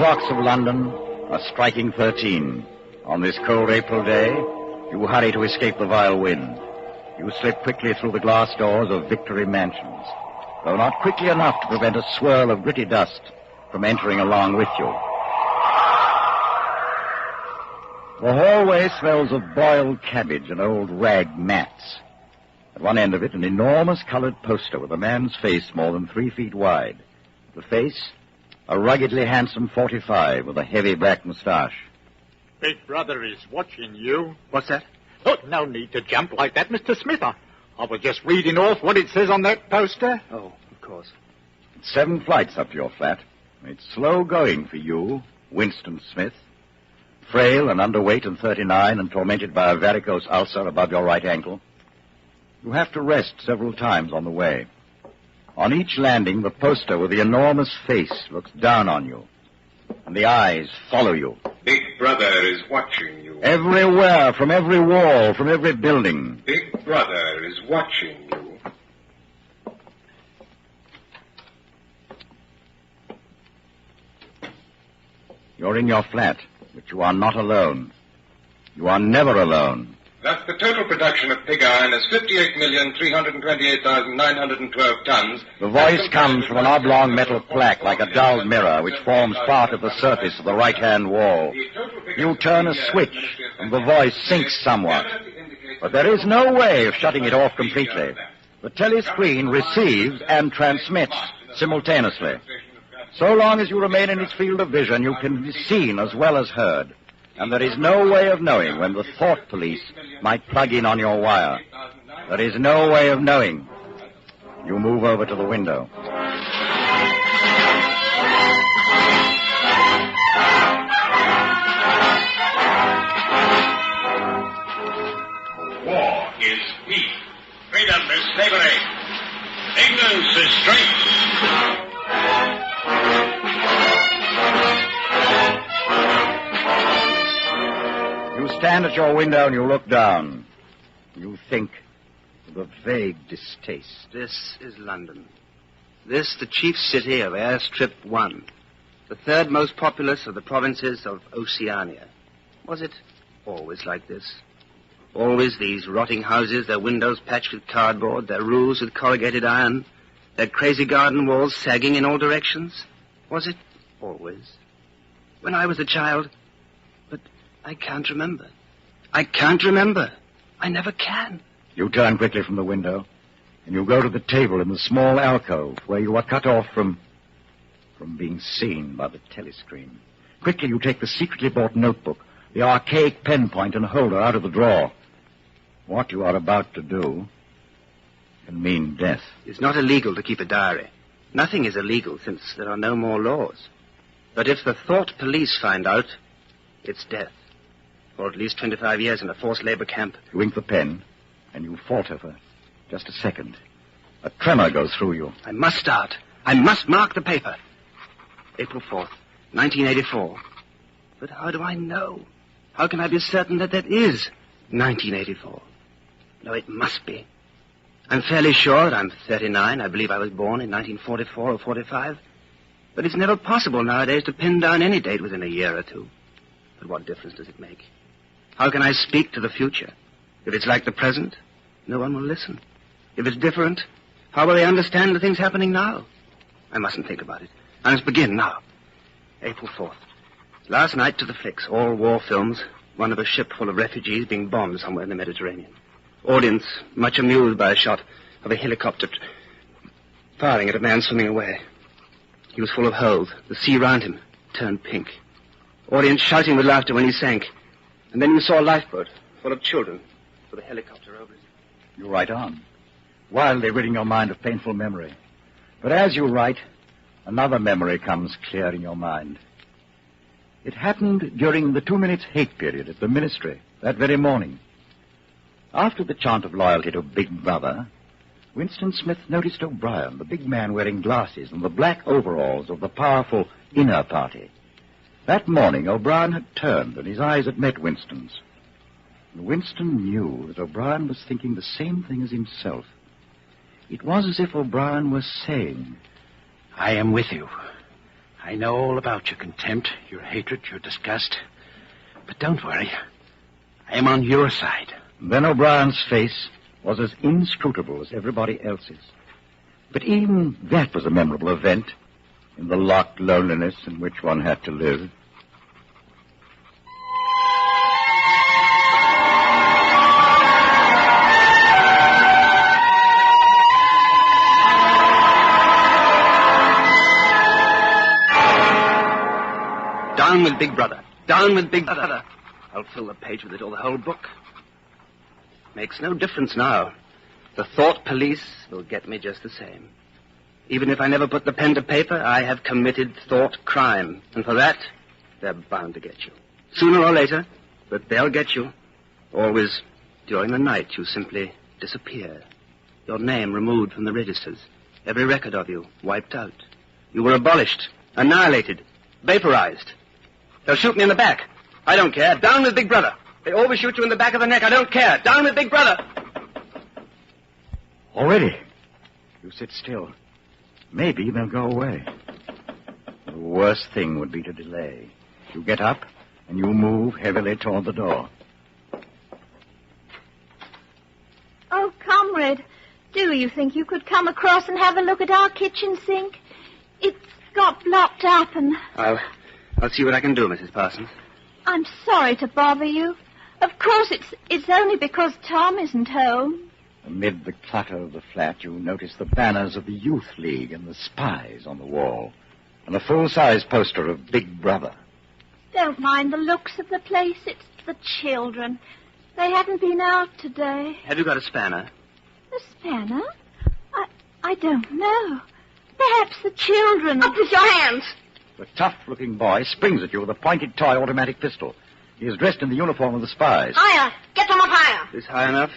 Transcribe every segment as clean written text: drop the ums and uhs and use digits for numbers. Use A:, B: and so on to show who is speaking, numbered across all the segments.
A: clocks of London are striking 13. On this cold April day, you hurry to escape the vile wind. You slip quickly through the glass doors of Victory Mansions, though not quickly enough to prevent a swirl of gritty dust from entering along with you. The hallway smells of boiled cabbage and old rag mats. At one end of it, an enormous colored poster with a man's face more than 3 feet wide. The face, a ruggedly handsome 45 with a heavy black mustache.
B: Big Brother is watching you.
C: What's that?
B: Oh, no need to jump like that, Mr. Smith. I was just reading off what it says on that poster.
C: Oh, of course.
A: It's 7 flights up to your flat. It's slow going for you, Winston Smith. Frail and underweight and 39 and tormented by a varicose ulcer above your right ankle. You have to rest several times on the way. On each landing, the poster with the enormous face looks down on you, and the eyes follow you.
D: Big Brother is watching you.
A: Everywhere, from every wall, from every building.
D: Big Brother is watching you.
A: You're in your flat, but you are not alone. You are never alone.
D: Thus, the total production of pig iron is 58,328,912 tons.
A: The voice comes from an oblong metal plaque like a dull mirror which forms part of the surface of the right-hand wall. You turn a switch, and the voice sinks somewhat. But there is no way of shutting it off completely. The telescreen receives and transmits simultaneously. So long as you remain in its field of vision, you can be seen as well as heard. And there is no way of knowing when the thought police might plug in on your wire. There is no way of knowing. You move over to the window.
D: War is peace.
E: Freedom is slavery. Ignorance is strength.
A: You stand at your window and you look down. You think with a vague distaste.
C: This is London. This, the chief city of Airstrip 1. The third most populous of the provinces of Oceania. Was it always like this? Always these rotting houses, their windows patched with cardboard, their roofs with corrugated iron, their crazy garden walls sagging in all directions? Was it always? When I was a child... But I can't remember. I can't remember. I never can.
A: You turn quickly from the window, and you go to the table in the small alcove where you are cut off from being seen by the telescreen. Quickly you take the secretly bought notebook, the archaic pen point and holder out of the drawer. What you are about to do can mean death.
C: It's not illegal to keep a diary. Nothing is illegal since there are no more laws. But if the thought police find out, it's death. For at least 25 years in a forced labor camp.
A: You ink the pen, and you falter for just a second. A tremor goes through you.
C: I must start. I must mark the paper. April 4th, 1984. But how do I know? How can I be certain that is 1984? No, it must be. I'm fairly sure that I'm 39. I believe I was born in 1944 or 45. But it's never possible nowadays to pin down any date within a year or two. But what difference does it make? How can I speak to the future? If it's like the present, no one will listen. If it's different, how will they understand the things happening now? I mustn't think about it. I must begin now. April 4th. Last night to the flicks, all war films. One of a ship full of refugees being bombed somewhere in the Mediterranean. Audience much amused by a shot of a helicopter firing at a man swimming away. He was full of holes. The sea round him turned pink. Audience shouting with laughter when he sank. And then you saw a lifeboat full of children with a helicopter over it.
A: You write on, wildly ridding your mind of painful memory. But as you write, another memory comes clear in your mind. It happened during the 2 minutes hate period at the ministry that very morning. After the chant of loyalty to Big Brother, Winston Smith noticed O'Brien, the big man wearing glasses and the black overalls of the powerful inner party. That morning, O'Brien had turned, and his eyes had met Winston's. And Winston knew that O'Brien was thinking the same thing as himself. It was as if O'Brien was saying, "I am with you.
C: I know all about your contempt, your hatred, your disgust. But don't worry. I am on your side.
A: Ben O'Brien's face was as inscrutable as everybody else's. But even that was a memorable event in the locked loneliness in which one had to live.
C: Down with Big Brother. Down with Big Brother. I'll fill the page with it or the whole book. Makes no difference now. The thought police will get me just the same. Even if I never put the pen to paper, I have committed thought crime. And for that, they're bound to get you. Sooner or later, but they'll get you. Always during the night, you simply disappear. Your name removed from the registers. Every record of you wiped out. You were abolished, annihilated, vaporized. They'll shoot me in the back. I don't care. Down with Big Brother. They always shoot you in the back of the neck. I don't care. Down with Big Brother.
A: Already? You sit still. Maybe they'll go away. The worst thing would be to delay. You get up, and you move heavily toward the door.
F: Oh, comrade, do you think you could come across and have a look at our kitchen sink? It's got blocked up and...
C: I'll see what I can do, Mrs. Parsons.
F: I'm sorry to bother you. Of course, it's only because Tom isn't home.
A: Amid the clutter of the flat, you notice the banners of the Youth League and the Spies on the wall, and a full-size poster of Big Brother.
F: Don't mind the looks of the place. It's the children. They haven't been out today.
C: Have you got a spanner?
F: A spanner? I don't know. Perhaps the children...
G: Up with your hands!
A: The tough-looking boy springs at you with a pointed toy automatic pistol. He is dressed in the uniform of the Spies.
G: Higher! Get them up higher!
C: Is high enough?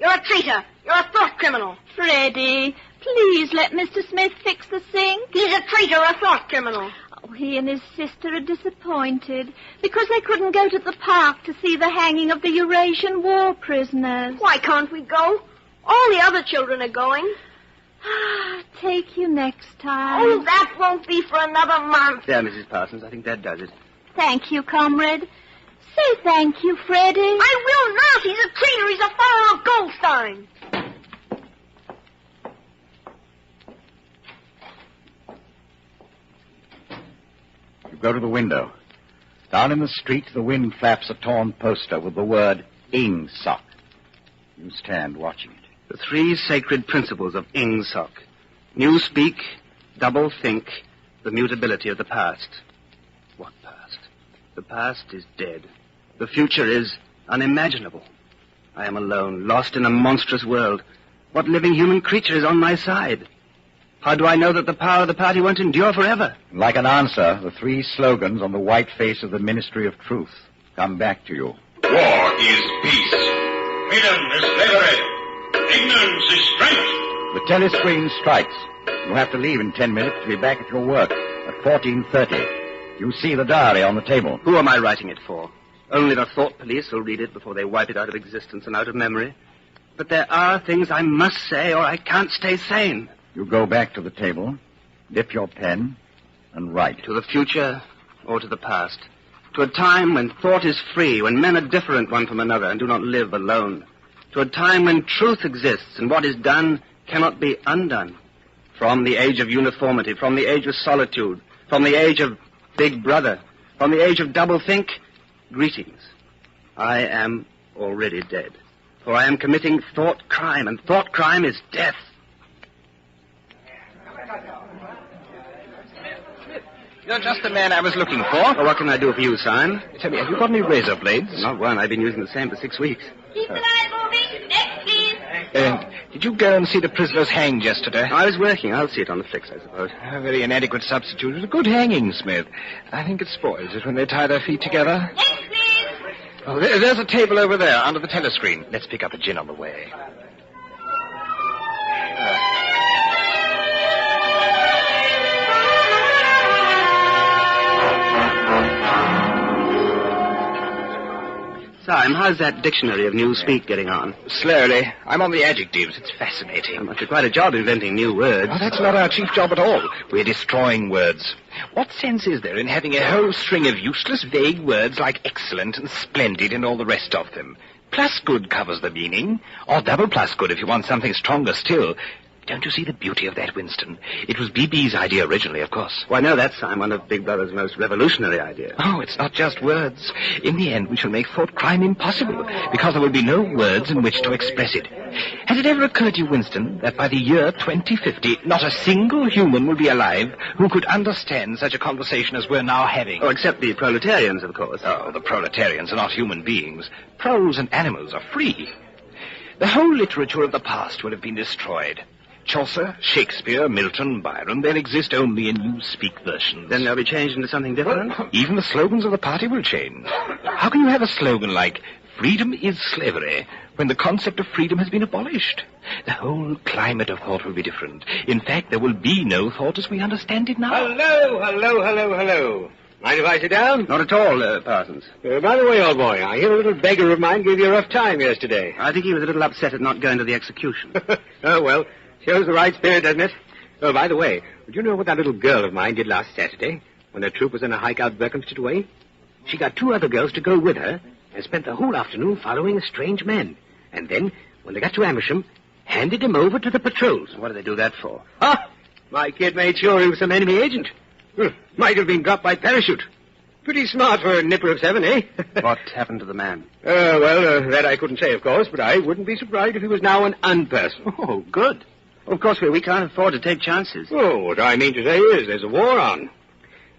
G: You're a traitor! You're a thought criminal!
F: Freddie, please let Mr. Smith fix the sink.
G: He's a traitor, a thought criminal!
F: Oh, he and his sister are disappointed because they couldn't go to the park to see the hanging of the Eurasian war prisoners.
G: Why can't we go? All the other children are going.
F: Take you next time.
G: Oh, that won't be for another month.
C: There, Mrs. Parsons, I think that does it.
F: Thank you, comrade. Say thank you, Freddie.
G: I will not. He's a traitor. He's a follower of Goldstein.
A: You go to the window. Down in the street, the wind flaps a torn poster with the word Ingsoc. You stand watching it.
C: The three sacred principles of Ingsoc. New speak, double think, the mutability of the past. What past? The past is dead. The future is unimaginable. I am alone, lost in a monstrous world. What living human creature is on my side? How do I know that the power of the party won't endure forever?
A: Like an answer, the three slogans on the white face of the Ministry of Truth come back to you.
E: War is peace. Freedom is slavery. Ignorance is strength.
A: The telescreen strikes. You have to leave in 10 minutes to be back at your work at 14:30. You see the diary on the table.
C: Who am I writing it for? Only the thought police will read it before they wipe it out of existence and out of memory. But there are things I must say or I can't stay sane.
A: You go back to the table, dip your pen, and write.
C: To the future or to the past. To a time when thought is free, when men are different one from another and do not live alone. To a time when truth exists and what is done cannot be undone. From the age of uniformity, from the age of solitude, from the age of Big Brother, from the age of doublethink, greetings. I am already dead. For I am committing thought crime, and thought crime is death.
H: You're just the man I was looking for.
C: Well, what can I do for you, Simon?
H: Tell me, have you got any razor blades?
C: Not one. I've been using the same for 6 weeks.
G: Keep an eye moving. Next, please.
H: Did you go and see the prisoners hanged yesterday?
C: I was working. I'll see it on the flicks, I suppose.
H: A very inadequate substitute. It was a good hanging, Smith. I think it spoils it when they tie their feet together.
G: Next, please.
H: Oh, there's a table over there under the telescreen. Let's pick up a gin on the way.
C: Simon, how's that dictionary of new speak getting on?
H: Slowly. I'm on the adjectives. It's fascinating.
C: You must do quite a job inventing new words.
H: Oh, that's not our chief job at all. We're destroying words. What sense is there in having a whole string of useless, vague words like excellent and splendid and all the rest of them? Plus good covers the meaning, or double plus good if you want something stronger still. Don't you see the beauty of that, Winston? It was BB's idea originally, of course.
C: Why, no, that's one of Big Brother's most revolutionary ideas.
H: Oh, it's not just words. In the end, we shall make thought crime impossible, because there will be no words in which to express it. Has it ever occurred to you, Winston, that by the year 2050, not a single human will be alive who could understand such a conversation as we're now having?
C: Oh, except the proletarians, of course.
H: Oh, the proletarians are not human beings. Proles and animals are free. The whole literature of the past will have been destroyed. Chaucer, Shakespeare, Milton, Byron, they'll exist only in newspeak versions.
C: Then they'll be changed into something different?
H: Even the slogans of the party will change. How can you have a slogan like, freedom is slavery, when the concept of freedom has been abolished? The whole climate of thought will be different. In fact, there will be no thought as we understand it now.
B: Hello. Mind if I sit down?
C: Not at all, Parsons.
B: By the way, old boy, I hear a little beggar of mine gave you a rough time yesterday.
C: I think he was a little upset at not going to the execution.
B: Oh, well, shows the right spirit, doesn't it? Oh, by the way, did you know what that little girl of mine did last Saturday, when her troop was on a hike out Berkhamsted way? She got 2 other girls to go with her, and spent the whole afternoon following a strange man. And then, when they got to Amersham, handed him over to the patrols.
C: What did they do that for?
B: Ah, my kid made sure he was some enemy agent. Might have been dropped by parachute. Pretty smart for a nipper of 7, eh?
C: What happened to the man?
B: That I couldn't say, of course, but I wouldn't be surprised if he was now an unperson.
C: Oh, good. Of course, we can't afford to take chances.
B: Oh, what I mean to say is there's a war on.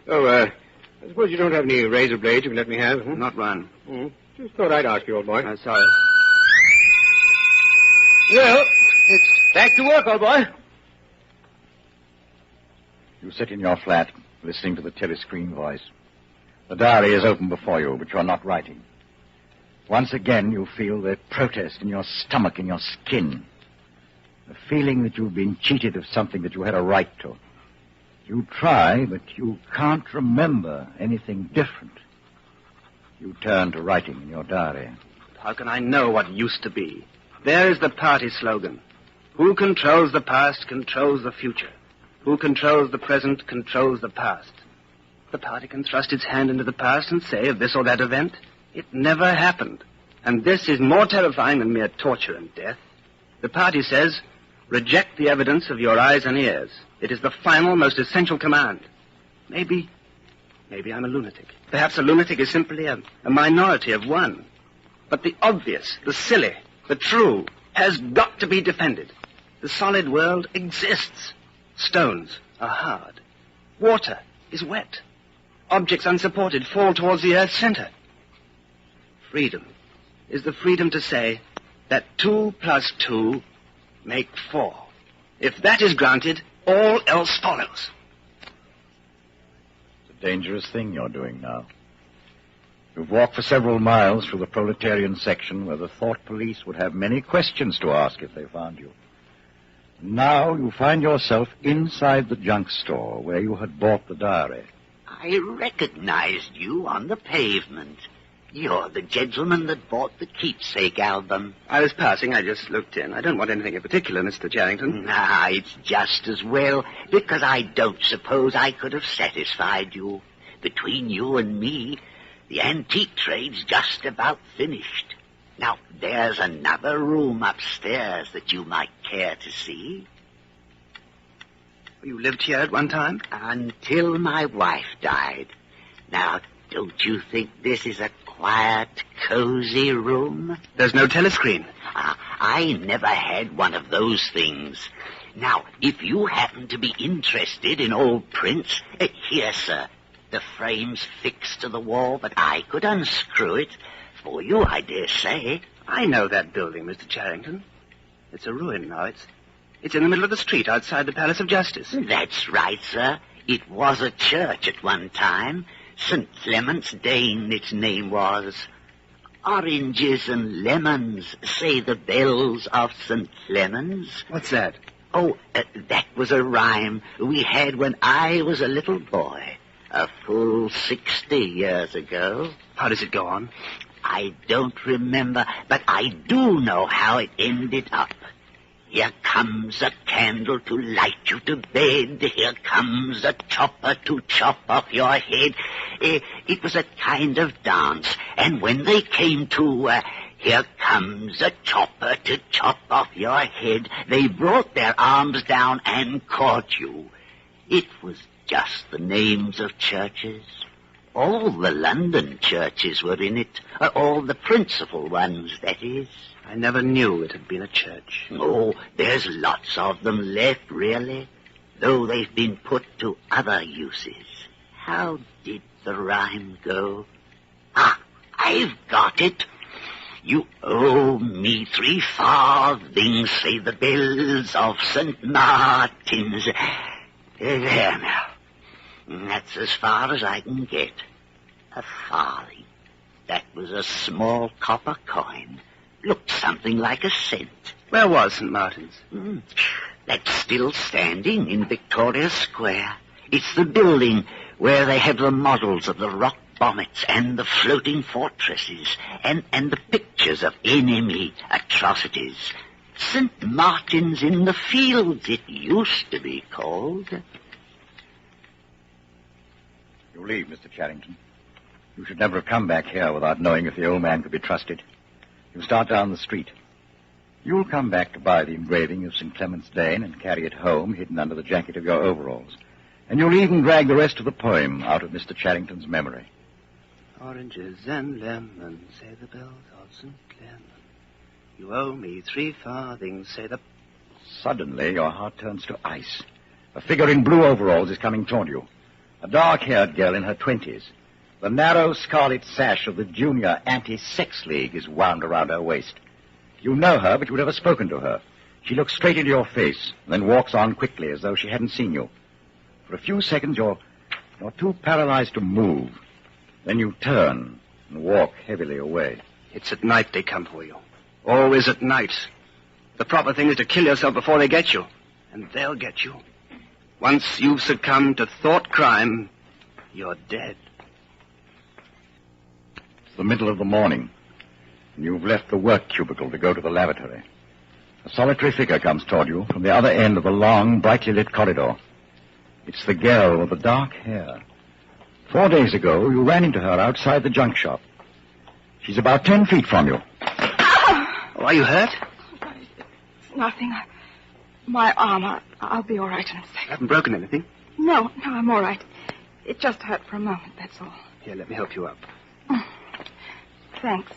B: Oh, I suppose you don't have any razor blades you can let me have? Hmm?
C: Not one.
B: Just thought I'd ask you, old boy.
C: I'm sorry.
B: Well, it's back to work, old boy.
A: You sit in your flat, listening to the telescreen voice. The diary is open before you, but you're not writing. Once again, you feel the protest in your stomach, in your skin. The feeling that you've been cheated of something that you had a right to. You try, but you can't remember anything different. You turn to writing in your diary.
C: How can I know what used to be? There is the party slogan. Who controls the past controls the future. Who controls the present controls the past. The party can thrust its hand into the past and say of this or that event, it never happened. And this is more terrifying than mere torture and death. The party says, reject the evidence of your eyes and ears. It is the final, most essential command. Maybe I'm a lunatic. Perhaps a lunatic is simply a minority of one. But the obvious, the silly, the true, has got to be defended. The solid world exists. Stones are hard. Water is wet. Objects unsupported fall towards the earth's center. Freedom is the freedom to say that 2 + 2 make 4. If that is granted, all else follows.
A: It's a dangerous thing you're doing now. You've walked for several miles through the proletarian section where the thought police would have many questions to ask if they found you. Now you find yourself inside the junk store where you had bought the diary.
I: I recognized you on the pavement. You're the gentleman that bought the keepsake album.
C: I was passing. I just looked in. I don't want anything in particular, Mr. Charrington.
I: Nah, it's just as well, because I don't suppose I could have satisfied you. Between you and me, the antique trade's just about finished. Now, there's another room upstairs that you might care to see.
C: You lived here at one time?
I: Until my wife died. Now, don't you think this is a quiet, cozy room?
C: There's no telescreen.
I: I never had one of those things. Now, if you happen to be interested in old prints, here, sir. The frame's fixed to the wall, but I could unscrew it. For you, I dare say.
C: I know that building, Mr. Charrington. It's a ruin now. It's in the middle of the street outside the Palace of Justice.
I: That's right, sir. It was a church at one time. St. Clement's Dane, its name was. Oranges and lemons, say the bells of St. Clement's.
C: What's that?
I: Oh, that was a rhyme we had when I was a little boy. A full 60 years ago.
C: How does it go on?
I: I don't remember, but I do know how it ended up. Here comes a candle to light you to bed. Here comes a chopper to chop off your head. It was a kind of dance. And when they came to, here comes a chopper to chop off your head, they brought their arms down and caught you. It was just the names of churches. All the London churches were in it. All the principal ones, that is.
C: I never knew it had been a church.
I: Oh, there's lots of them left, really, though they've been put to other uses. How did the rhyme go? Ah, I've got it. You owe me 3 farthings, say the bells of St. Martin's. There now. That's as far as I can get. A farthing. That was a small copper coin. Looked something like a cent.
C: Where was St. Martin's?
I: That's still standing in Victoria Square. It's the building where they have the models of the rock bonnets and the floating fortresses and the pictures of enemy atrocities. St. Martin's in the Fields, it used to be called.
A: You leave, Mr. Charrington. You should never have come back here without knowing if the old man could be trusted. You start down the street. You'll come back to buy the engraving of St. Clement's Dane and carry it home hidden under the jacket of your overalls. And you'll even drag the rest of the poem out of Mr. Charrington's memory.
C: Oranges and lemons, say the bells of St. Clement. You owe me 3 farthings, say the...
A: Suddenly, your heart turns to ice. A figure in blue overalls is coming toward you. A dark-haired girl in her 20s. The narrow scarlet sash of the Junior Anti-Sex League is wound around her waist. You know her, but you've never spoken to her. She looks straight into your face, and then walks on quickly as though she hadn't seen you. For a few seconds, you're too paralyzed to move. Then you turn and walk heavily away.
C: It's at night they come for you. Always at night. The proper thing is to kill yourself before they get you. And they'll get you. Once you've succumbed to thought crime, you're dead.
A: It's the middle of the morning, and you've left the work cubicle to go to the lavatory. A solitary figure comes toward you from the other end of the long, brightly lit corridor. It's the girl with the dark hair. 4 days ago, you ran into her outside the junk shop. She's about 10 feet from you.
C: Oh, are you hurt?
J: It's nothing. My arm. I'll be all right in a second.
C: You haven't broken anything?
J: No, I'm all right. It just hurt for a moment, that's all.
C: Here, let me help you up.
J: Thanks.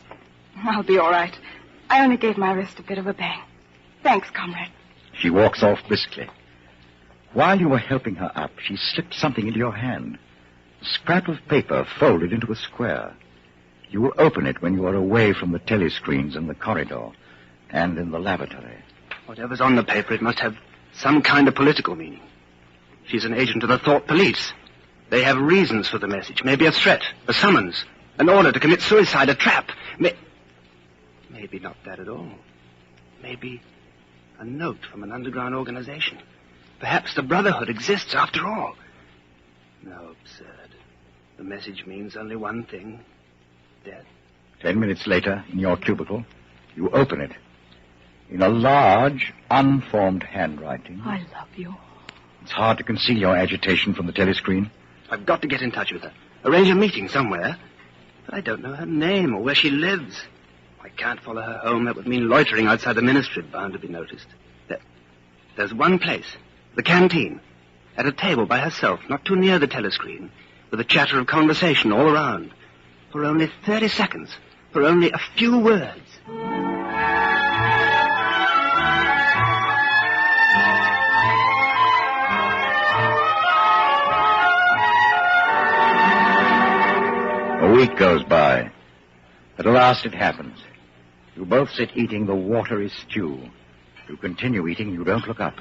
J: I'll be all right. I only gave my wrist a bit of a bang. Thanks, comrade.
A: She walks off briskly. While you were helping her up, she slipped something into your hand. A scrap of paper folded into a square. You will open it when you are away from the telescreens in the corridor and in the lavatory.
C: Whatever's on the paper, it must have some kind of political meaning. She's an agent of the thought police. They have reasons for the message. Maybe a threat, a summons, an order to commit suicide, a trap. Maybe not that at all. Maybe a note from an underground organization. Perhaps the Brotherhood exists after all. No, absurd. The message means only one thing. Death.
A: 10 minutes later, in your cubicle, you open it. In a large, unformed handwriting.
J: I love you.
A: It's hard to conceal your agitation from the telescreen.
C: I've got to get in touch with her. Arrange a meeting somewhere. But I don't know her name or where she lives. I can't follow her home. That would mean loitering outside the ministry, bound to be noticed. There's one place, the canteen, at a table by herself, not too near the telescreen, with a chatter of conversation all around. For only 30 seconds. For only a few words.
A: A week goes by. At last it happens. You both sit eating the watery stew. You continue eating, you don't look up.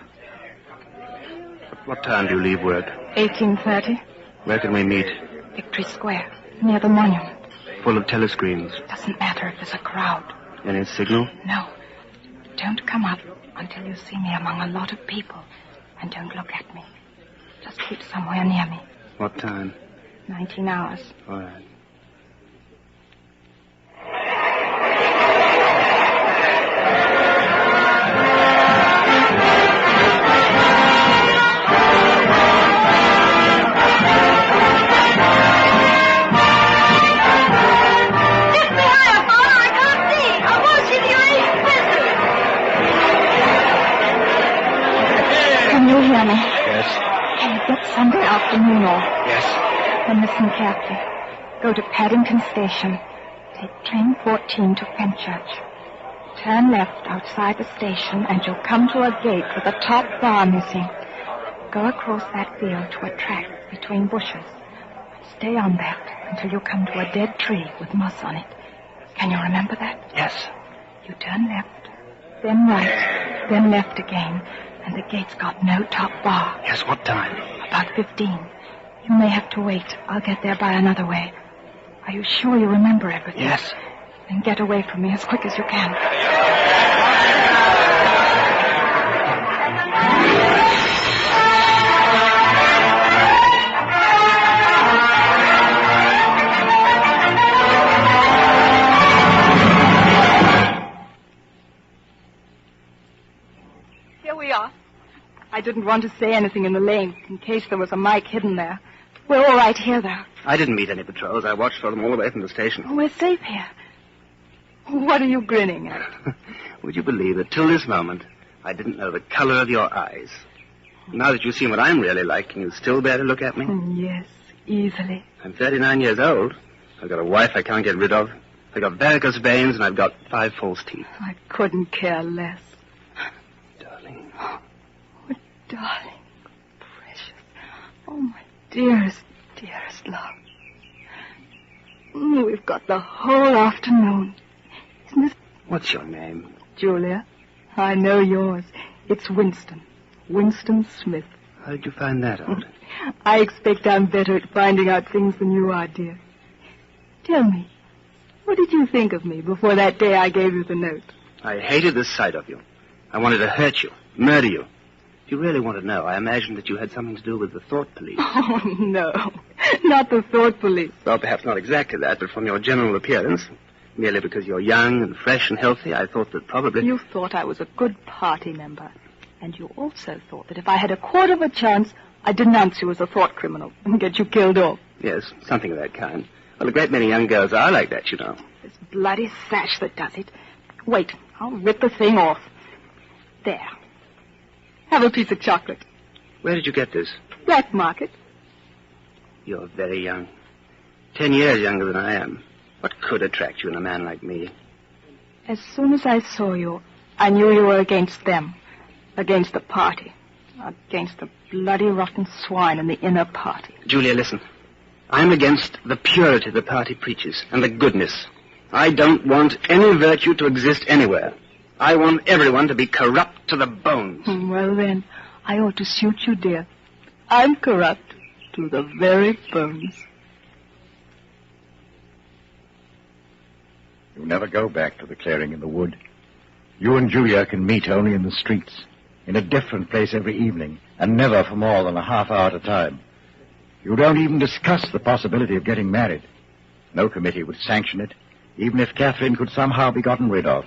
C: What time do you leave work?
J: 18:30.
C: Where can we meet?
J: Victory Square, near the monument.
C: Full of telescreens.
J: Doesn't matter if there's a crowd.
C: Any signal?
J: No. Don't come up until you see me among a lot of people. And don't look at me. Just keep somewhere near me.
C: What time?
J: 19 hours.
C: All right.
J: Can you hear me?
C: Yes.
J: Get Sunday afternoon off.
C: Yes.
J: Then listen carefully. Go to Paddington Station. Take train 14 to Fenchurch. Turn left outside the station and you'll come to a gate with a top bar missing. Go across that field to a track between bushes. Stay on that until you come to a dead tree with moss on it. Can you remember that?
C: Yes.
J: You turn left, then right, then left again, and the gate's got no top bar.
C: Yes, what time?
J: About 15. You may have to wait. I'll get there by another way. Are you sure you remember everything?
C: Yes.
J: Then get away from me as quick as you can.
F: Here we are.
J: I didn't want to say anything in the lane in case there was a mic hidden there. We're all right here, though.
C: I didn't meet any patrols. I watched for them all the way from the station.
J: We're safe here. What are you grinning at?
C: Would you believe that till this moment, I didn't know the color of your eyes? Now that you've seen what I'm really like, can you still bear to look at me?
J: Yes, easily.
C: I'm 39 years old. I've got a wife I can't get rid of. I've got varicose veins, and I've got 5 false teeth.
J: I couldn't care less.
C: Darling.
J: Oh, darling. Precious. Oh, my dearest, dearest love. We've got the whole afternoon. Isn't this...
C: What's your name?
J: Julia. I know yours. It's Winston. Winston Smith.
C: How did you find that out?
J: I expect I'm better at finding out things than you are, dear. Tell me, what did you think of me before that day I gave you the note?
C: I hated the sight of you. I wanted to hurt you, murder you. If you really want to know, I imagined that you had something to do with the thought police.
J: Oh, no. Not the thought police.
C: Well, perhaps not exactly that, but from your general appearance, merely because you're young and fresh and healthy, I thought that probably...
J: You thought I was a good party member. And you also thought that if I had a quarter of a chance, I'd denounce you as a thought criminal and get you killed off.
C: Yes, something of that kind. Well, a great many young girls are like that, you know.
J: This bloody sash that does it. Wait, I'll rip the thing off. There. Have a piece of chocolate.
C: Where did you get this?
J: Black market.
C: You're very young. 10 years younger than I am. What could attract you in a man like me?
J: As soon as I saw you, I knew you were against them. Against the party. Against the bloody rotten swine in the inner party.
C: Julia, listen. I'm against the purity the party preaches and the goodness. I don't want any virtue to exist anywhere. I want everyone to be corrupt to the bones.
J: Well, then, I ought to suit you, dear. I'm corrupt to the very bones.
A: You never go back to the clearing in the wood. You and Julia can meet only in the streets, in a different place every evening, and never for more than a half hour at a time. You don't even discuss the possibility of getting married. No committee would sanction it, even if Catherine could somehow be gotten rid of.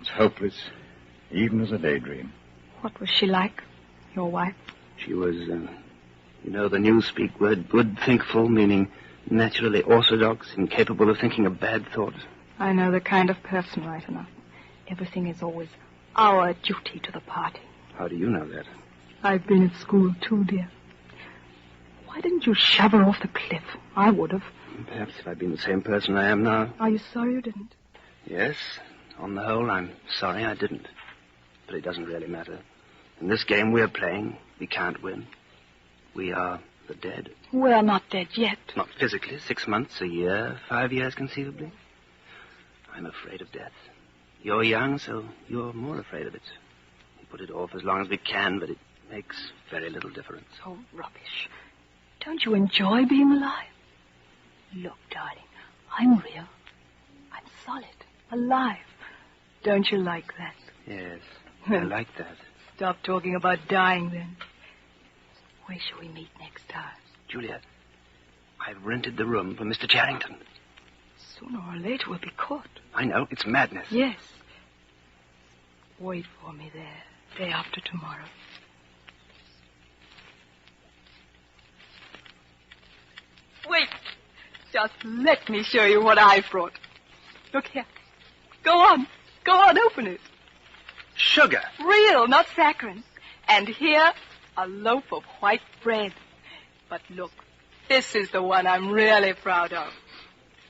A: It's hopeless, even as a daydream.
J: What was she like, your wife?
C: She was, you know the newspeak word good thinkful, meaning naturally orthodox, incapable of thinking a bad thought.
J: I know the kind of person right enough. Everything is always our duty to the party.
C: How do you know that?
J: I've been at school too, dear. Why didn't you shove her off the cliff? I would have.
C: Perhaps if I'd been the same person I am now.
J: Are you sorry you didn't?
C: Yes. On the whole, I'm sorry I didn't. But it doesn't really matter. In this game we're playing, we can't win. We are the dead.
J: We're not dead yet.
C: Not physically. 6 months, a year, 5 years conceivably. I'm afraid of death. You're young, so you're more afraid of it. We put it off as long as we can, but it makes very little difference.
J: Oh, rubbish. Don't you enjoy being alive? Look, darling, I'm real. I'm solid, alive. Don't you like that?
C: Yes, I like that.
J: Stop talking about dying, then. Where shall we meet next time?
C: Julia, I've rented the room for Mr. Charrington.
J: Sooner or later we'll be caught.
C: I know, it's madness.
J: Yes. Wait for me there, day after tomorrow. Wait. Just let me show you what I brought. Look here. Go on. Go on, open it.
C: Sugar.
J: Real, not saccharine.
K: And here, a loaf of white bread. But look, this is the one I'm really proud of.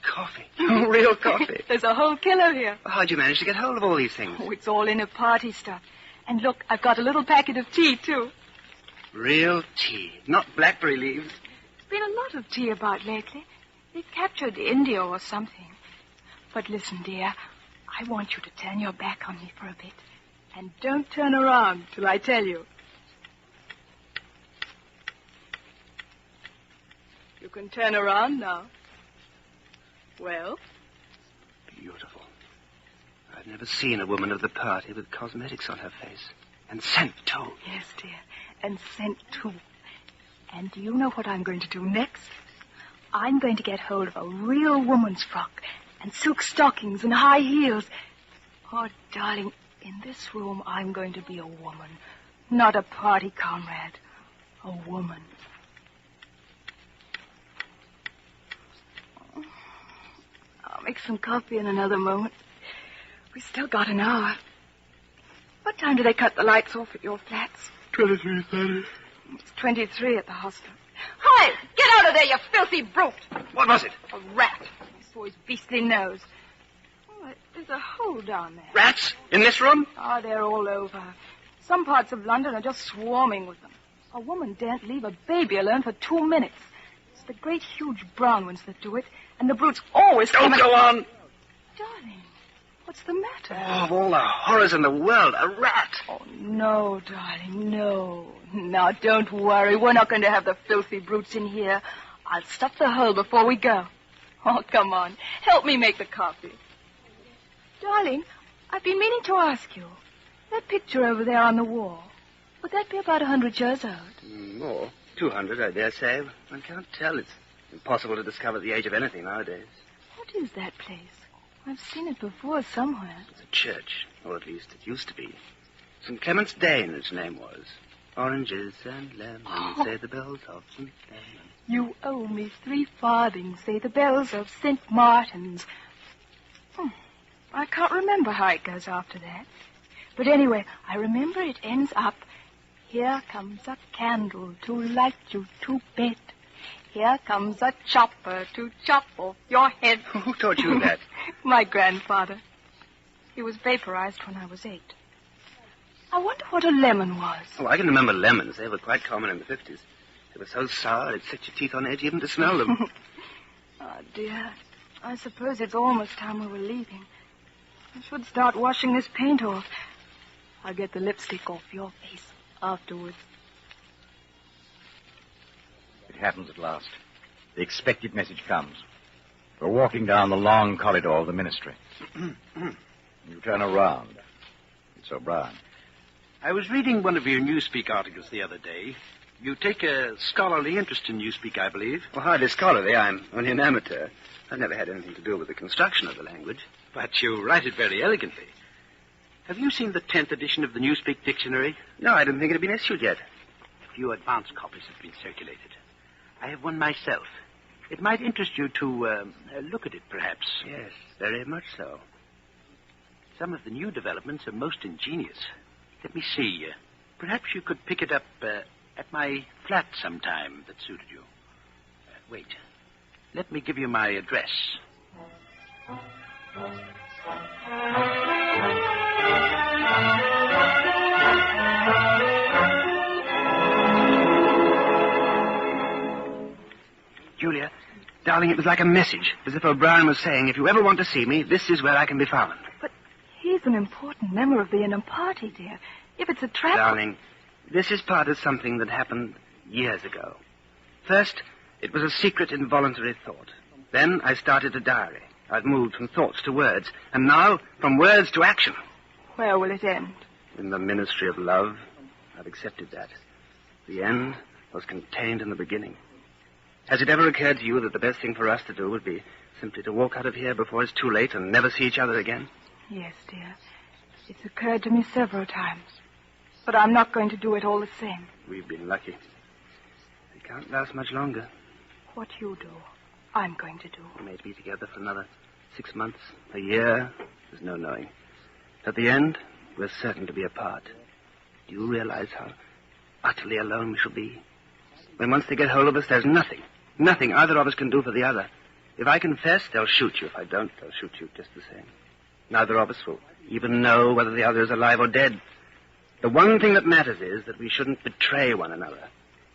C: Coffee. Real coffee.
K: There's a whole kilo here.
C: Well, how'd you manage to get hold of all these things?
K: Oh, it's all in a party stuff. And look, I've got a little packet of tea, too.
C: Real tea, not blackberry leaves.
K: There's been a lot of tea about lately. They've captured India or something. But listen, dear, I want you to turn your back on me for a bit. And don't turn around till I tell you. You can turn around now. Well?
C: Beautiful. I've never seen a woman of the party with cosmetics on her face. And scent, too.
K: Yes, dear. And scent, too. And do you know what I'm going to do next? I'm going to get hold of a real woman's frock and silk stockings and high heels. Oh, darling, in this room, I'm going to be a woman, not a party comrade. A woman. I'll make some coffee in another moment. We still got an hour. What time do they cut the lights off at your flats?
C: 23:30.
K: It's 23 at the hostel.
G: Hi! Get out of there, you filthy brute!
C: What was it?
K: A rat. I saw his beastly nose. Oh, there's a hole down there.
C: Rats? In this room?
K: Oh, they're all over. Some parts of London are just swarming with them. A woman daren't leave a baby alone for 2 minutes. It's the great, huge brown ones that do it, and the brutes always
C: Don't go on!
K: Darling, what's the matter?
C: Oh, of all the horrors in the world, a rat.
K: Oh, no, darling, no. Now, don't worry. We're not going to have the filthy brutes in here. I'll stuff the hole before we go. Oh, come on. Help me make the coffee. Darling, I've been meaning to ask you. That picture over there on the wall, would that be about 100 years old?
C: More. 200, I dare say. One can't tell. It's impossible to discover the age of anything nowadays.
K: What is that place? I've seen it before somewhere.
C: It's a church, or at least it used to be. St. Clement's Dane, its name was. Oranges and lemons, say the bells of St. Clement's.
K: You owe me 3 farthings, say the bells of St. Martin's. I can't remember how it goes after that. But anyway, I remember it ends up, here comes a candle to light you to bed. Here comes a chopper to chop off your head.
C: Who taught you that?
K: My grandfather. He was vaporized when I was 8. I wonder what a lemon was.
C: Oh, I can remember lemons. They were quite common in the 50s. They were so sour it set your teeth on edge even to smell them.
K: Oh, dear. I suppose it's almost time we were leaving. I should start washing this paint off. I'll get the lipstick off your face afterwards.
A: It happens at last. The expected message comes. We're walking down the long corridor of the ministry. You turn around. It's O'Brien.
L: I was reading one of your Newspeak articles the other day. You take a scholarly interest in Newspeak, I believe.
C: Well, hardly scholarly. I'm only an amateur. I've never had anything to do with the construction of the language.
L: But you write it very elegantly. Have you seen the 10th edition of the Newspeak Dictionary?
C: No, I didn't think it had been issued yet.
L: A few advance copies have been circulated. I have one myself. It might interest you to look at it, perhaps.
C: Yes, very much so.
L: Some of the new developments are most ingenious. Let me see. Perhaps you could pick it up at my flat sometime that suited you. Wait. Let me give you my address.
C: Julia, darling, it was like a message, as if O'Brien was saying, if you ever want to see me, this is where I can be found.
K: But he's an important member of the inner party, dear. If it's a trap...
C: Darling, this is part of something that happened years ago. First, it was a secret, involuntary thought. Then I started a diary. I've moved from thoughts to words, and now from words to action.
K: Where will it end?
C: In the ministry of love. I've accepted that. The end was contained in the beginning. Has it ever occurred to you that the best thing for us to do would be simply to walk out of here before it's too late and never see each other again?
K: Yes, dear. It's occurred to me several times. But I'm not going to do it all the same.
C: We've been lucky. It can't last much longer.
K: What you do, I'm going to do.
C: We may be together for another 6 months, a year. There's no knowing. At the end, we're certain to be apart. Do you realize how utterly alone we shall be? When once they get hold of us, there's nothing either of us can do for the other. If I confess, they'll shoot you. If I don't, they'll shoot you just the same. Neither of us will even know whether the other is alive or dead. The one thing that matters is that we shouldn't betray one another,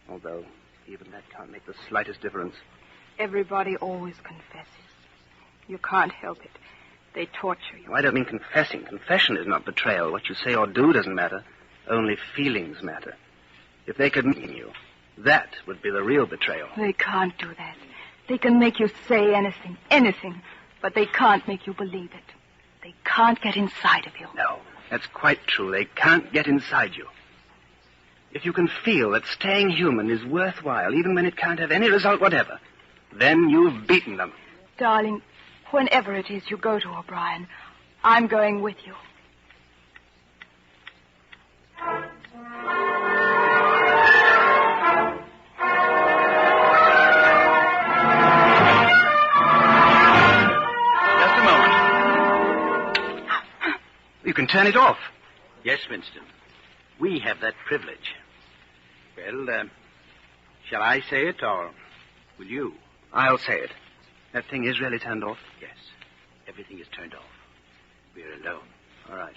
C: although even that can't make the slightest difference.
K: Everybody always confesses. You can't help it. They torture you.
C: I don't mean confessing. Confession is not betrayal. What you say or do doesn't matter. Only feelings matter. If they could mean you, that would be the real betrayal.
K: They can't do that. They can make you say anything, but they can't make you believe it. They can't get inside of you.
C: No, that's quite true. They can't get inside you. If you can feel that staying human is worthwhile, even when it can't have any result whatever, then you've beaten them.
K: Darling, whenever it is you go to O'Brien, I'm going with you.
C: You can turn it off.
L: Yes, Winston. We have that privilege. Well, shall I say it, or will you?
C: I'll say it. That thing is really turned off?
L: Yes. Everything is turned off. We're alone.
C: All right.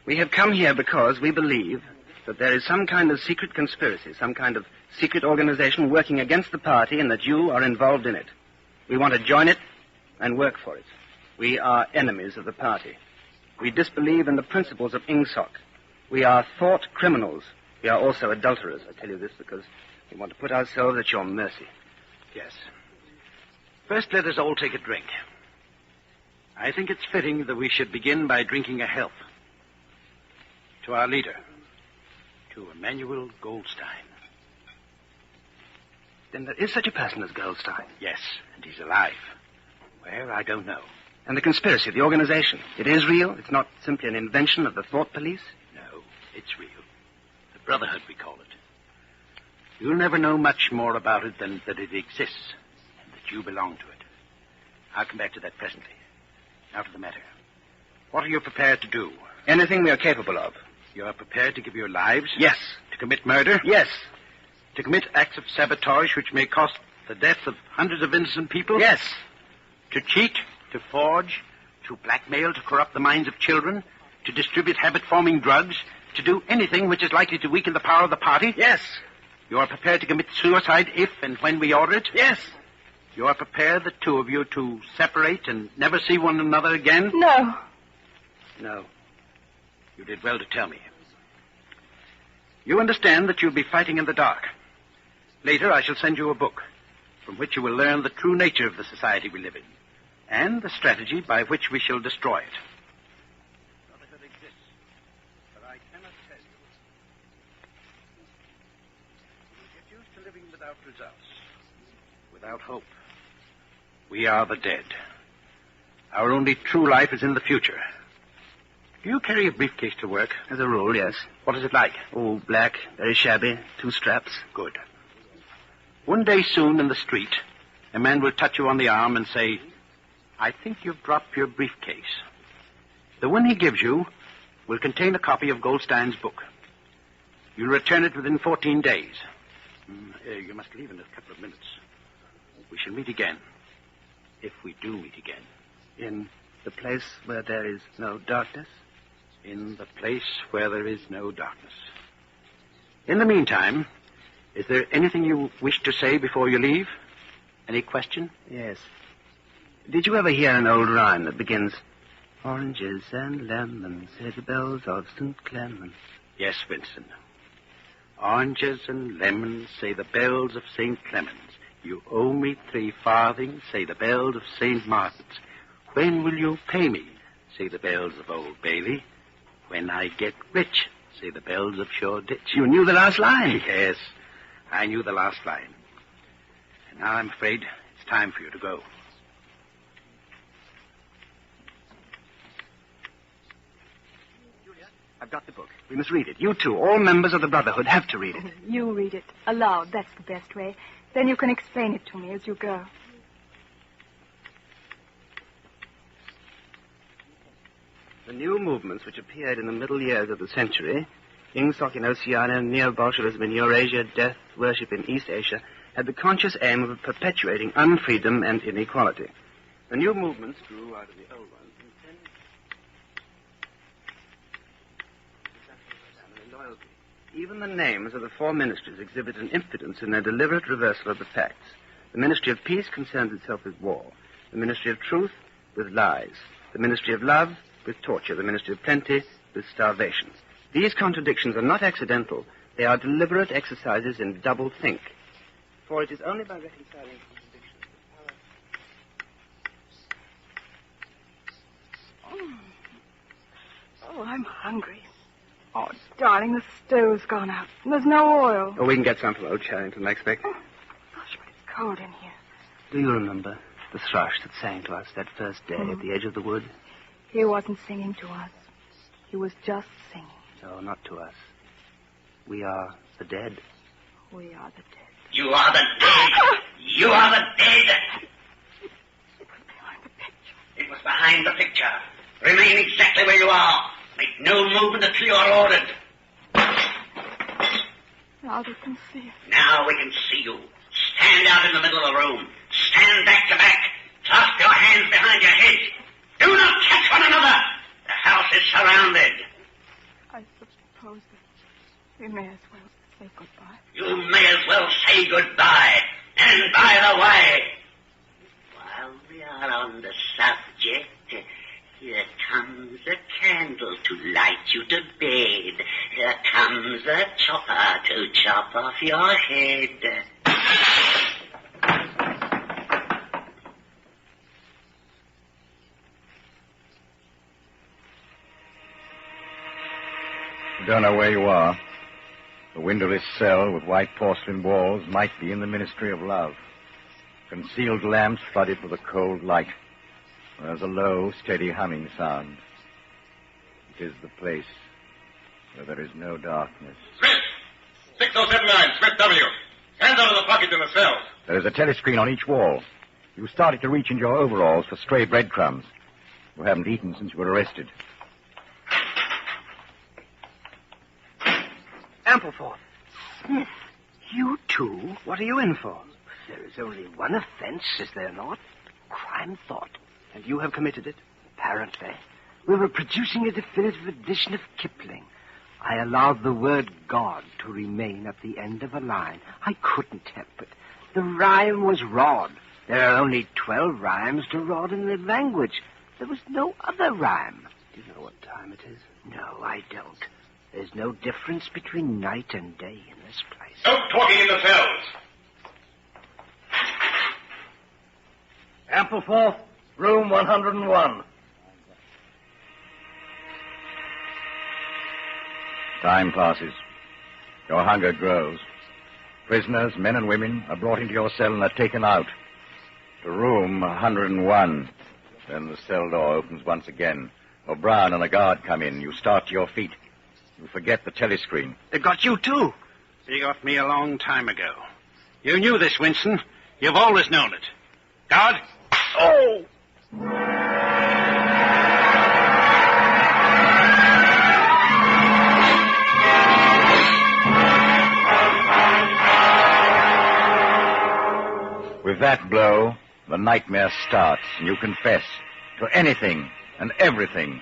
C: We have come here because we believe that there is some kind of secret conspiracy, some kind of secret organization working against the party, and that you are involved in it. We want to join it and work for it. We are enemies of the party. We disbelieve in the principles of Ingsoc. We are thought criminals. We are also adulterers. I tell you this because we want to put ourselves at your mercy.
L: Yes. First, let us all take a drink. I think it's fitting that we should begin by drinking a health. To our leader, to Emmanuel Goldstein.
C: Then there is such a person as Goldstein?
L: Yes, and he's alive. Where, I don't know.
C: And the conspiracy, the organization, it is real? It's not simply an invention of the thought police?
L: No, it's real. The Brotherhood, we call it. You'll never know much more about it than that it exists, and that you belong to it. I'll come back to that presently. Now to the matter. What are you prepared to do?
C: Anything we are capable of.
L: You are prepared to give your lives?
C: Yes.
L: To commit murder?
C: Yes.
L: To commit acts of sabotage which may cost the death of hundreds of innocent people?
C: Yes.
L: To cheat? To forge, to blackmail, to corrupt the minds of children, to distribute habit-forming drugs, to do anything which is likely to weaken the power of the party?
C: Yes.
L: You are prepared to commit suicide if and when we order it?
C: Yes.
L: You are prepared, the two of you, to separate and never see one another again?
K: No.
C: No.
L: You did well to tell me. You understand that you'll be fighting in the dark. Later, I shall send you a book from which you will learn the true nature of the society we live in, and the strategy by which we shall destroy it. Brotherhood exists, but I cannot tell you. You will get used to living without results, without hope. We are the dead. Our only true life is in the future. Do you carry a briefcase to work?
C: As a rule, yes.
L: What is it like?
C: Oh, black, very shabby, 2 straps.
L: Good. One day soon in the street, a man will touch you on the arm and say, I think you've dropped your briefcase. The one he gives you will contain a copy of Goldstein's book. You'll return it within 14 days. You must leave in a couple of minutes. We shall meet again. If we do meet again.
C: In the place where there is no darkness?
L: In the place where there is no darkness. In the meantime, is there anything you wish to say before you leave? Any question?
C: Yes. Did you ever hear an old rhyme that begins, Oranges and lemons, say the bells of St. Clements?
L: Yes, Vincent. Oranges and lemons, say the bells of St. Clements. You owe me 3 farthings, say the bells of St. Martin's. When will you pay me, say the bells of Old Bailey. When I get rich, say the bells of Shoreditch.
C: You knew the last line?
L: Yes, I knew the last line. And now I'm afraid it's time for you to go.
C: I've got the book. We must read it. You too, all members of the Brotherhood, have to read it.
K: You read it aloud. That's the best way. Then you can explain it to me as you go.
C: The new movements which appeared in the middle years of the century Ingsoc in Oceania, neo-Bolshevism in Eurasia, death worship in East Asia, had the conscious aim of perpetuating unfreedom and inequality. The new movements grew out of the old ones and family loyalty. Even the names of the four ministries exhibit an impotence in their deliberate reversal of the facts. The Ministry of Peace concerns itself with war. The Ministry of Truth with lies. The Ministry of Love with torture. The Ministry of Plenty with starvation. These contradictions are not accidental. They are deliberate exercises in double think. For it is only by reconciling contradictions that power...
K: Oh, I'm hungry. Oh, darling, the stove's gone out. And there's no oil.
C: Oh, we can get some from Old Charrington, I expect.
K: Oh, gosh, but it's cold in here.
C: Do you remember the thrush that sang to us that first day at the edge of the wood?
K: He wasn't singing to us. He was just singing.
C: No, not to us. We are the dead.
K: We are the dead.
I: You are the dead. You are the dead.
K: It was behind the picture.
I: It was behind the picture. Remain exactly where you are. Make no movement until you are ordered.
K: Now we can see it.
I: Now we can see you. Stand out in the middle of the room. Stand back to back. Clasp your hands behind your head. Do not touch one another. The house is surrounded.
K: I suppose that we may as well say goodbye.
I: You may as well say goodbye. And by the way, while we are on the subject, here comes a candle to light you to bed. Here comes a chopper to chop off your head.
A: You don't know where you are. The windowless cell with white porcelain walls might be in the Ministry of Love. Concealed lamps flooded with a cold light. There's a low, steady humming sound. It is the place where there is no darkness.
E: Smith! 6079, Smith W. Hands out of the pocket in the cell.
A: There is a telescreen on each wall. You started to reach into your overalls for stray breadcrumbs. You haven't eaten since you were arrested.
C: Ampleforth. Smith, you too? What are you in for? There is only one offense, is there not? Crime thought. And you have committed it? Apparently. We were producing a definitive edition of Kipling. I allowed the word God to remain at the end of a line. I couldn't help it. The rhyme was rod. There are only 12 rhymes to rod in the language. There was no other rhyme. Do you know what time it is? No, I don't. There's no difference between night and day in this place.
E: No talking in the cells.
A: Ampleforth, room 101. Time passes. Your hunger grows. Prisoners, men and women, are brought into your cell and are taken out. To room 101. Then the cell door opens once again. O'Brien and a guard come in. You start to your feet. You forget the telescreen.
L: They got you, too. They got me a long time ago. You knew this, Winston. You've always known it. Guard? Oh!
A: With that blow, the nightmare starts, and you confess to anything and everything.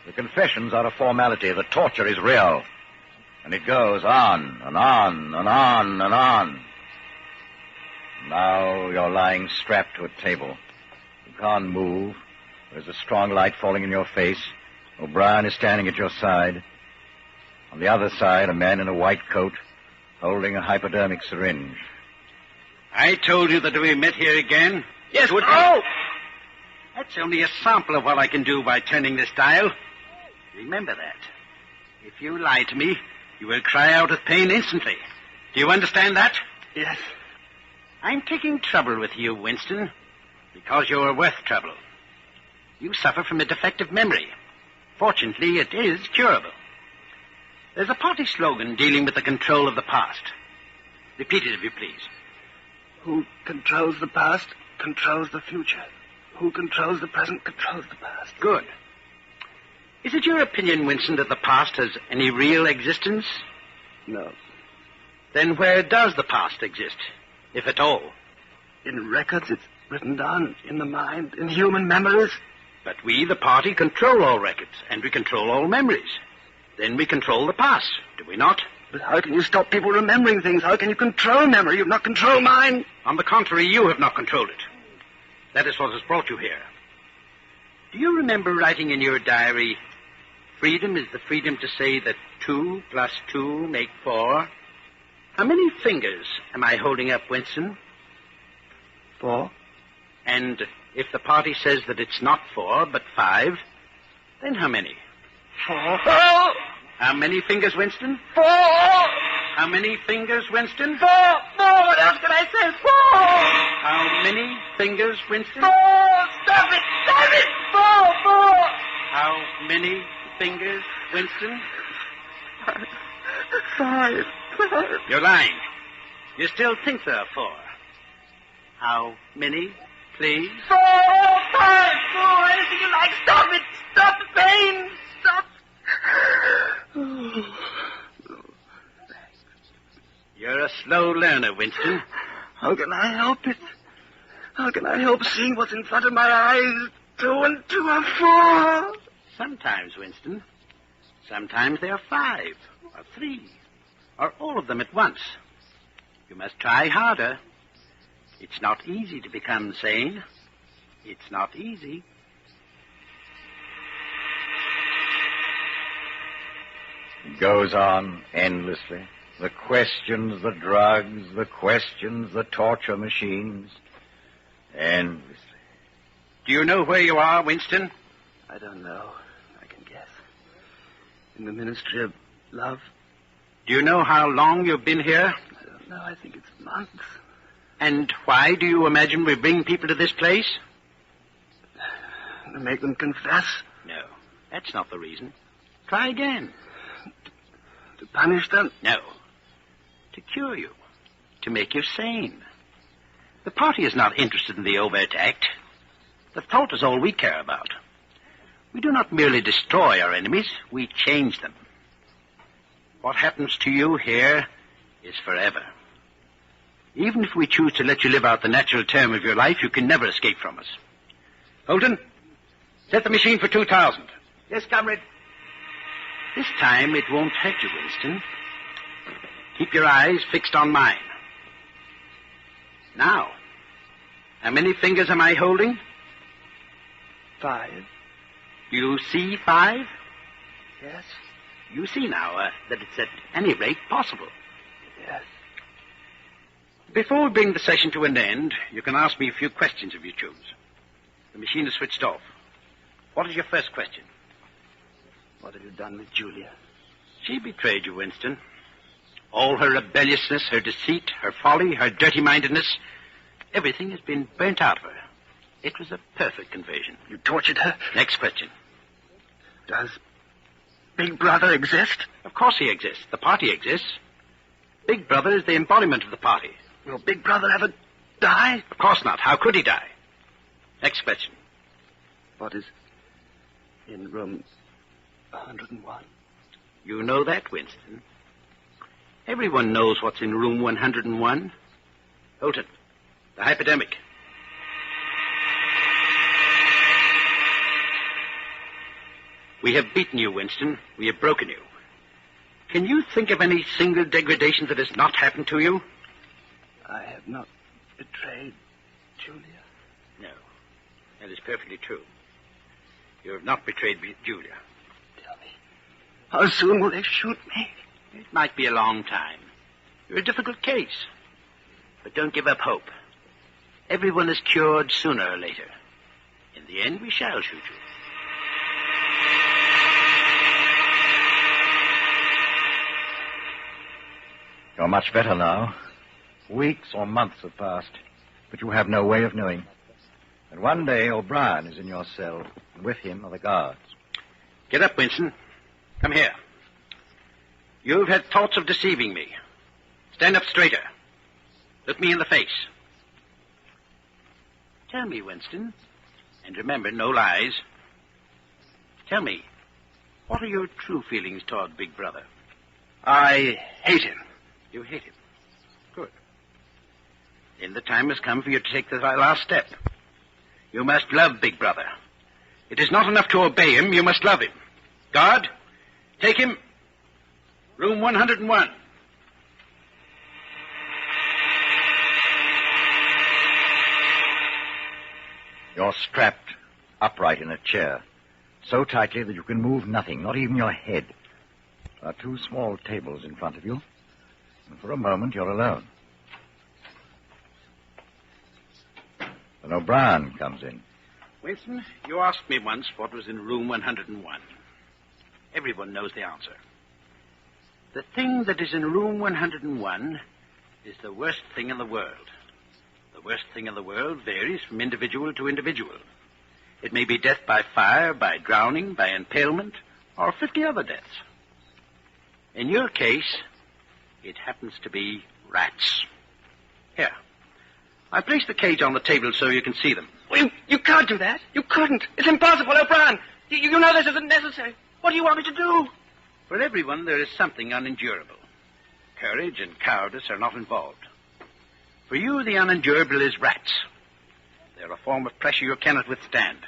A: The confessions are a formality. The torture is real. And it goes on and on and on and on. Now you're lying strapped to a table. You can't move. There's a strong light falling in your face. O'Brien is standing at your side. On the other side, a man in a white coat holding a hypodermic syringe.
L: I told you that we met here again.
C: Yes, would
L: Oh! That's only a sample of what I can do by turning this dial. Remember that. If you lie to me, you will cry out with pain instantly. Do you understand that?
C: Yes.
L: I'm taking trouble with you, Winston, because you're worth trouble. You suffer from a defective memory. Fortunately, it is curable. There's a party slogan dealing with the control of the past. Repeat it, if you please.
C: Who controls the past controls the future. Who controls the present controls the past.
L: Good. Is it your opinion, Winston, that the past has any real existence?
C: No.
L: Then where does the past exist, if at all?
C: In records, it's written down in the mind, in human memories.
L: But we, the party, control all records, and we control all memories. Then we control the past, do we not?
C: But how can you stop people remembering things? How can you control memory? You've not controlled mine.
L: On the contrary, you have not controlled it. That is what has brought you here. Do you remember writing in your diary, freedom is the freedom to say that 2 + 2 make 4? How many fingers am I holding up, Winston?
C: 4.
L: And if the party says that it's not 4, but 5, then how many?
C: 4.
L: How many fingers, Winston?
C: 4.
L: How many fingers, Winston?
C: 4. What else can I say? 4.
L: How many fingers, Winston?
C: 4. Stop it. 4.
L: How many fingers, Winston?
C: 5.
L: You're lying. You still think there are 4. How many, please?
C: 4, 5, 4, anything you like. Stop it. Stop the pain. Stop.
L: You're a slow learner, Winston.
C: How can I help it? How can I help seeing what's in front of my eyes? 2 and 2 are 4.
L: Sometimes, Winston. Sometimes they are 5 or 3 or all of them at once. You must try harder. It's not easy to become sane. It's not easy.
A: It goes on endlessly. The questions, the drugs, the questions, the torture machines. Endlessly.
L: Do you know where you are, Winston?
C: I don't know. I can guess. In the Ministry of Love.
L: Do you know how long you've been here?
C: I don't know. I think it's months.
L: And why do you imagine we bring people to this place?
C: To make them confess.
L: No, that's not the reason. Try again.
C: To punish them?
L: No. To cure you. To make you sane. The party is not interested in the overt act. The thought is all we care about. We do not merely destroy our enemies, we change them. What happens to you here is forever. Even if we choose to let you live out the natural term of your life, you can never escape from us. Holton, set the machine for 2,000.
C: Yes, comrade.
L: This time it won't hurt you, Winston. Keep your eyes fixed on mine. Now, how many fingers am I holding?
C: 5.
L: Do you see 5?
C: Yes.
L: You see now that it's at any rate possible.
C: Yes.
L: Before we bring the session to an end, you can ask me a few questions if you choose. The machine is switched off. What is your first question?
C: What have you done with Julia?
L: She betrayed you, Winston. All her rebelliousness, her deceit, her folly, her dirty-mindedness, everything has been burnt out of her. It was a perfect invasion.
C: You tortured her?
L: Next question.
C: Does Big Brother exist?
L: Of course he exists. The party exists. Big Brother is the embodiment of the party.
C: Will Big Brother ever die?
L: Of course not. How could he die? Next question.
C: What is in room 101?
L: You know that, Winston. Everyone knows what's in room 101. Holton, the hypodermic. We have beaten you, Winston. We have broken you. Can you think of any single degradation that has not happened to you?
C: I have not betrayed Julia.
L: No, that is perfectly true. You have not betrayed Julia.
C: Tell me, how soon will they shoot me?
L: It might be a long time. You're a difficult case. But don't give up hope. Everyone is cured sooner or later. In the end, we shall shoot you.
A: You're much better now. Weeks or months have passed, but you have no way of knowing. And one day O'Brien is in your cell, and with him are the guards.
L: Get up, Winston. Come here. You've had thoughts of deceiving me. Stand up straighter. Look me in the face. Tell me, Winston, and remember, no lies. Tell me, What are your true feelings toward Big Brother?
C: I hate him.
L: You hate him. Good. Then the time has come for you to take the last step. You must love Big Brother. It is not enough to obey him, you must love him. Guard, take him. Room 101.
A: You're strapped upright in a chair, so tightly that you can move nothing, not even your head. There are two small tables in front of you, and for a moment you're alone. Then O'Brien comes in.
L: Winston, you asked me once what was in room 101. Everyone knows the answer. The thing that is in room 101 is the worst thing in the world. The worst thing in the world varies from individual to individual. It may be death by fire, by drowning, by impalement, or 50 other deaths. In your case, it happens to be rats. Here. I placed the cage on the table so you can see them.
C: Well, you can't do that. You couldn't. It's impossible, O'Brien. You know this isn't necessary. What do you want me to do?
L: For everyone, there is something unendurable. Courage and cowardice are not involved. For you, the unendurable is rats. They're a form of pressure you cannot withstand.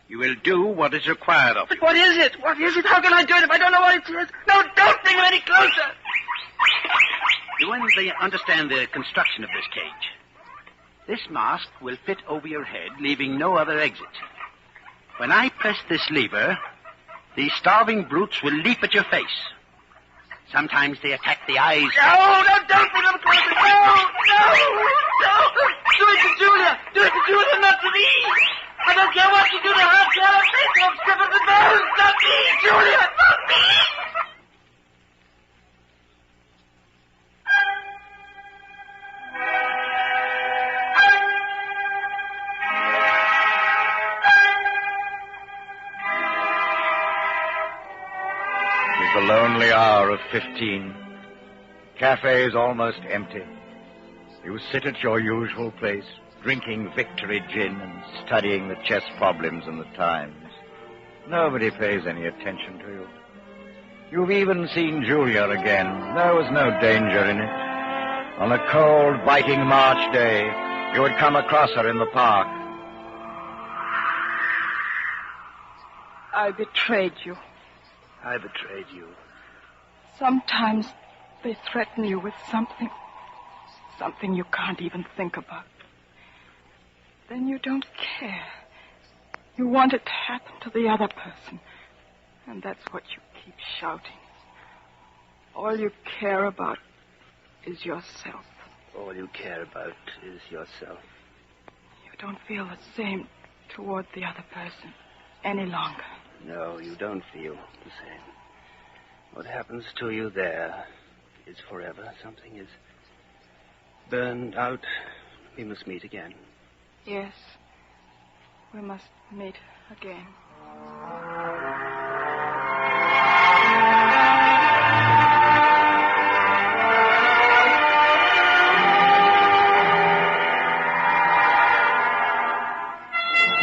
L: You will do what is required of you.
C: But what is it? What is it? How can I do it if I don't know what it is? No, don't bring them any closer.
L: You understand the construction of this cage. This mask will fit over your head, leaving no other exit. When I press this lever, these starving brutes will leap at your face. Sometimes they attack the eyes.
C: No, don't bring them closer. No. Do it to Julia. Do it to Julia, not to me. I don't care what you do to her. Tell her face won't strip of the bones. Not me, Julia, not me.
A: It is the lonely hour of 15. The cafe is almost empty. You sit at your usual place, drinking victory gin and studying the chess problems and the times. Nobody pays any attention to you. You've even seen Julia again. There was no danger in it. On a cold, biting March day, you had come across her in the park.
K: I betrayed you.
C: I betrayed you.
K: Sometimes they threaten you with something you can't even think about. Then you don't care. You want it to happen to the other person. And that's what you keep shouting. All you care about is yourself.
C: All you care about is yourself.
K: You don't feel the same toward the other person any longer.
C: No, you don't feel the same. What happens to you there is forever. Something is burned out. We must meet again.
K: Yes, we must meet again.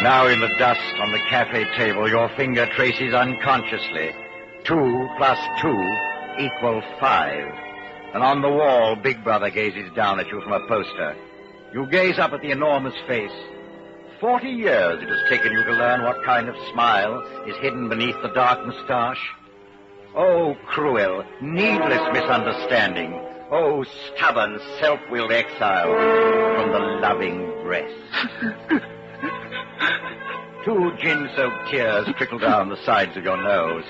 A: Now in the dust on the cafe table, your finger traces unconsciously 2 + 2 = 5. And on the wall, Big Brother gazes down at you from a poster. You gaze up at the enormous face. 40 years it has taken you to learn what kind of smile is hidden beneath the dark moustache. Oh, cruel, needless misunderstanding. Oh, stubborn, self-willed exile from the loving breast. 2 gin-soaked tears trickle down the sides of your nose.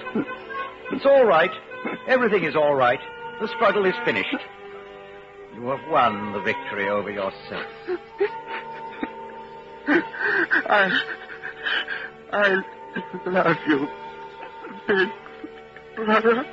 A: It's all right. Everything is all right. The struggle is finished. You have won the victory over yourself.
L: I love you, Big Brother.